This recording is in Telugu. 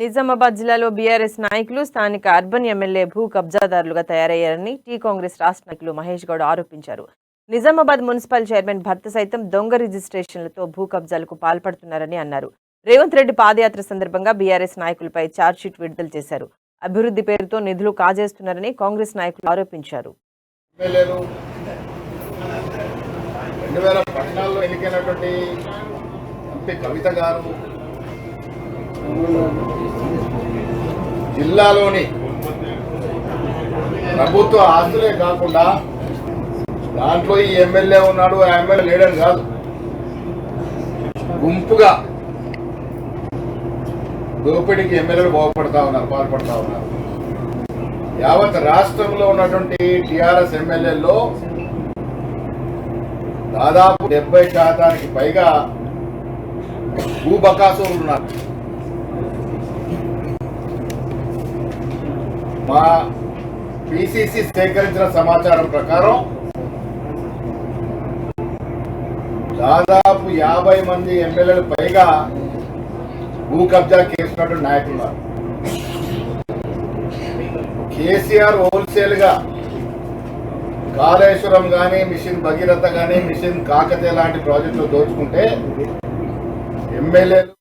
నిజామాబాద్ జిల్లాలో బీఆర్ఎస్ నాయకులు స్థానిక అర్బన్ ఎమ్మెల్యే భూ కబ్జాదారులుగా తయారయ్యారని టీ కాంగ్రెస్ రాష్ట్ర నాయకులు మహేష్ గౌడ్ ఆరోపించారు. నిజామాబాద్ మున్సిపల్ చైర్మన్ భర్త సైతం దొంగ రిజిస్ట్రేషన్లతో భూ కబ్జాలకు పాల్పడుతున్నారని అన్నారు. రేవంత్ రెడ్డి పాదయాత్ర సందర్భంగా బీఆర్ఎస్ నాయకులపై ఛార్జ్షీట్ విడుదల చేశారు. అభివృద్ధి పేరుతో నిధులు కాజేస్తున్నారని కాంగ్రెస్ నాయకులు ఆరోపించారు. 2014లో ఎన్నికైనటువంటి ఎంపీ కవిత గారు జిల్లాలోని ప్రభుత్వ ఆస్తులే కాకుండా దాంట్లో ఈ ఎమ్మెల్యే ఉన్నాడు, ఆ ఎమ్మెల్యే లేడని కాదు, గుంపుగా దోపిడీకి ఎమ్మెల్యేలు పాల్పడతా ఉన్నారు. యావత్ రాష్ట్రంలో ఉన్నటువంటి టీఆర్ఎస్ ఎమ్మెల్యేల్లో దాదాపు 70% పైగా భూబకాసులు ఉన్నారు. మా పిసిసి సేకరించిన సమాచారం ప్రకారం దాదాపు 50 మంది ఎమ్మెల్యేలు పైగా భూ కబ్జా కేసున్నట్టు నాయకులు ఉన్నారు. కేసీఆర్ హోల్సేల్ గా కాళేశ్వరం కానీ, మిషన్ భగీరథ కానీ, మిషన్ కాకతీయ లాంటి ప్రాజెక్టులు దోచుకుంటే ఎమ్మెల్యేలు